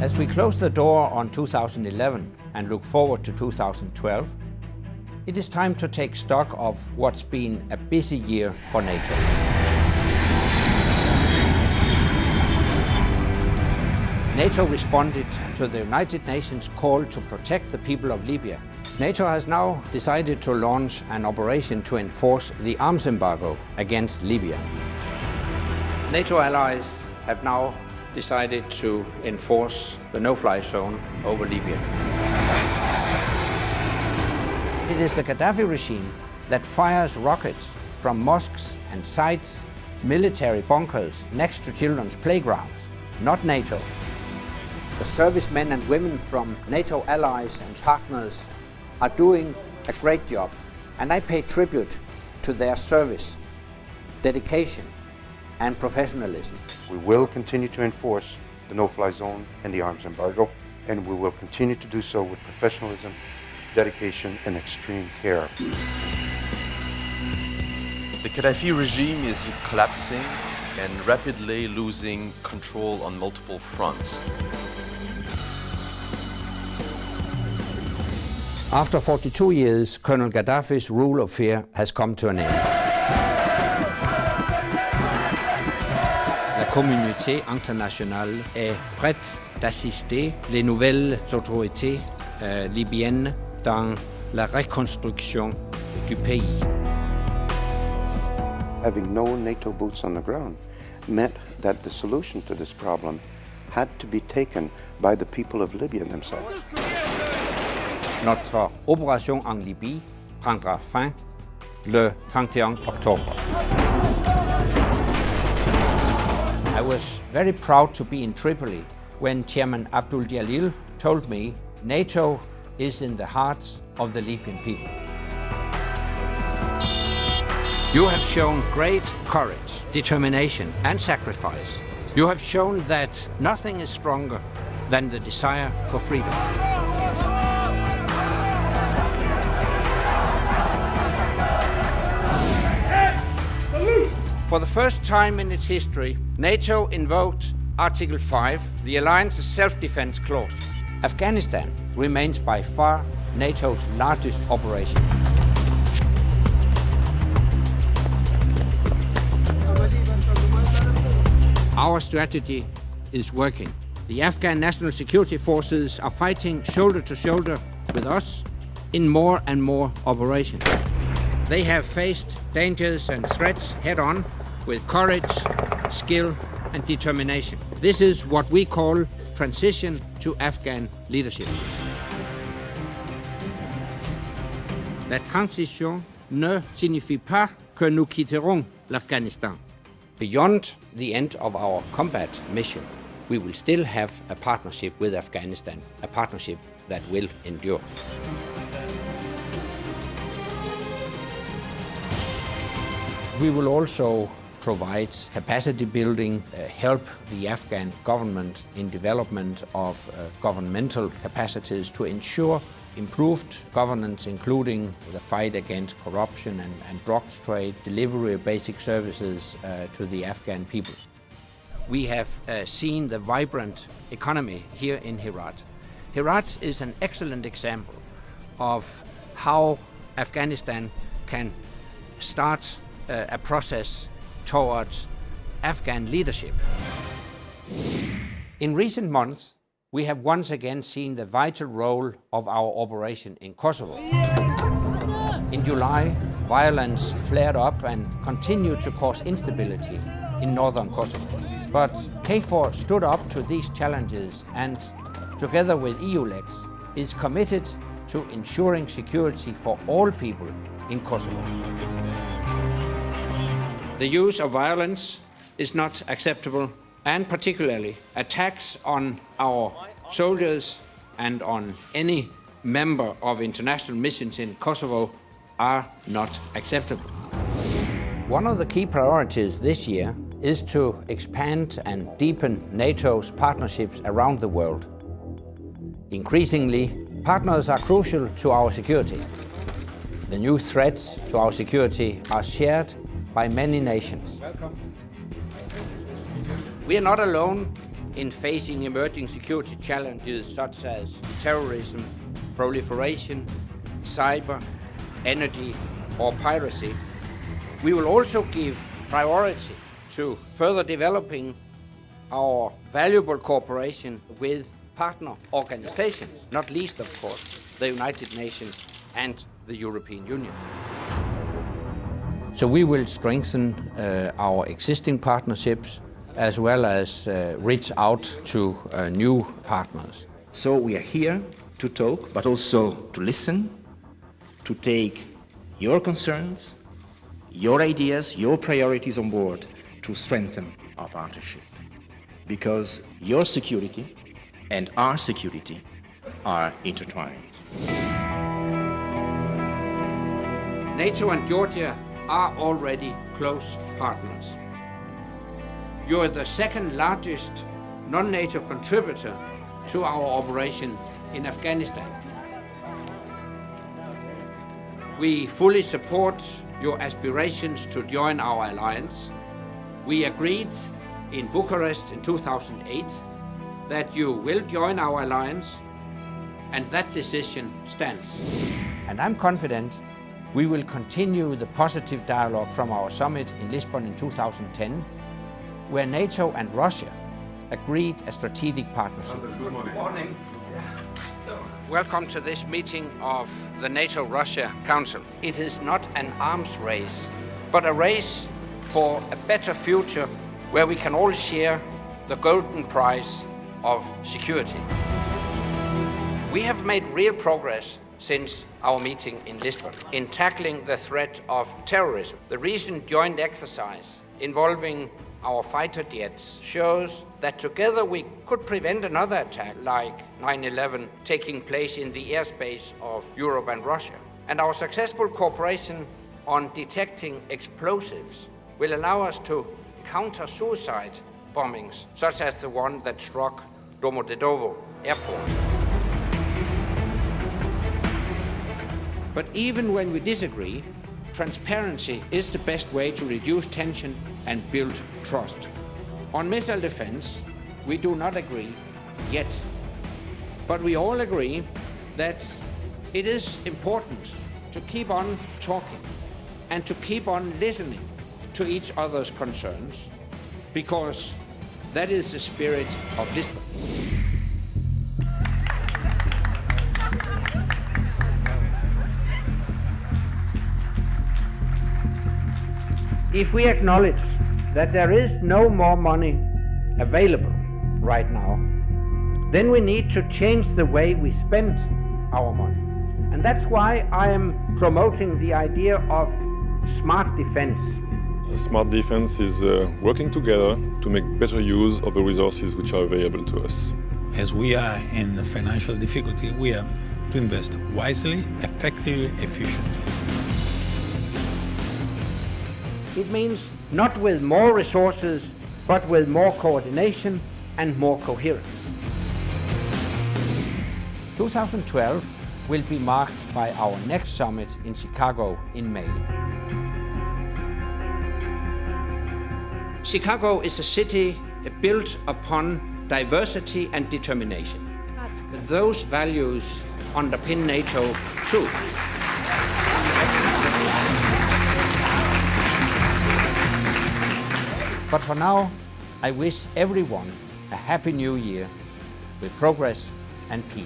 As we close the door on 2011 and look forward to 2012, it is time to take stock of what's been a busy year for NATO. NATO responded to the United Nations call to protect the people of Libya. NATO has now decided to launch an operation to enforce the arms embargo against Libya. NATO allies have now decided to enforce the no-fly zone over Libya. It is the Gaddafi regime that fires rockets from mosques and sites, military bunkers next to children's playgrounds, not NATO. The servicemen and women from NATO allies and partners are doing a great job, and I pay tribute to their service, dedication, and professionalism. We will continue to enforce the no-fly zone and the arms embargo, and we will continue to do so with professionalism, dedication, and extreme care. The Gaddafi regime is collapsing and rapidly losing control on multiple fronts. After 42 years, Colonel Gaddafi's rule of fear has come to an end. La communauté internationale est prête d'assister les nouvelles autorités libyennes dans la reconstruction du pays. Having no NATO boots on the ground meant that the solution to this problem had to be taken by the people of Libya themselves. Notre opération en Libye prendra fin le 31 octobre. I was very proud to be in Tripoli when Chairman Abdul Jalil told me NATO is in the hearts of the Libyan people. You have shown great courage, determination, and sacrifice. You have shown that nothing is stronger than the desire for freedom. For the first time in its history, NATO invoked Article 5, the alliance's self-defense clause. Afghanistan remains by far NATO's largest operation. Our strategy is working. The Afghan National Security Forces are fighting shoulder to shoulder with us in more and more operations. They have faced dangers and threats head-on with courage, skill, and determination. This is what we call transition to Afghan leadership. La transition ne signifie pas que nous quitterons l'Afghanistan. Beyond the end of our combat mission, we will still have a partnership with Afghanistan, a partnership that will endure. We will also provide capacity building, help the Afghan government in development of governmental capacities to ensure improved governance, including the fight against corruption and drugs trade, delivery of basic services to the Afghan people. We have seen the vibrant economy here in Herat. Herat is an excellent example of how Afghanistan can start a process towards Afghan leadership. In recent months, we have once again seen the vital role of our operation in Kosovo. In July, violence flared up and continued to cause instability in northern Kosovo. But KFOR stood up to these challenges and, together with EULEX, is committed to ensuring security for all people in Kosovo. The use of violence is not acceptable, and particularly attacks on our soldiers and on any member of international missions in Kosovo are not acceptable. One of the key priorities this year is to expand and deepen NATO's partnerships around the world. Increasingly, partners are crucial to our security. The new threats to our security are shared by many nations. We are not alone in facing emerging security challenges such as terrorism, proliferation, cyber, energy, or piracy. We will also give priority to further developing our valuable cooperation with partner organizations, not least, of course, the United Nations and the European Union. So we will strengthen our existing partnerships as well as reach out to new partners. So we are here to talk, but also to listen, to take your concerns, your ideas, your priorities on board to strengthen our partnership. Because your security and our security are intertwined. NATO and Georgia are already close partners. You are the second largest non-NATO contributor to our operation in Afghanistan. We fully support your aspirations to join our alliance. We agreed in Bucharest in 2008 that you will join our alliance, and that decision stands. And I'm confident we will continue the positive dialogue from our summit in Lisbon in 2010, where NATO and Russia agreed a strategic partnership. Good morning. Welcome to this meeting of the NATO-Russia Council. It is not an arms race, but a race for a better future where we can all share the golden prize of security. We have made real progress since our meeting in Lisbon in tackling the threat of terrorism. The recent joint exercise involving our fighter jets shows that together we could prevent another attack like 9/11 taking place in the airspace of Europe and Russia. And our successful cooperation on detecting explosives will allow us to counter suicide bombings, such as the one that struck Domodedovo Airport. But even when we disagree, transparency is the best way to reduce tension and build trust. On missile defense, we do not agree yet. But we all agree that it is important to keep on talking and to keep on listening to each other's concerns, because that is the spirit of Lisbon. If we acknowledge that there is no more money available right now, then we need to change the way we spend our money. And that's why I am promoting the idea of smart defense. Smart defense is working together to make better use of the resources which are available to us. As we are in financial difficulty, we have to invest wisely, effectively, efficiently. It means not with more resources, but with more coordination and more coherence. 2012 will be marked by our next summit in Chicago in May. Chicago is a city built upon diversity and determination. Those values underpin NATO too. But for now, I wish everyone a happy new year with progress and peace.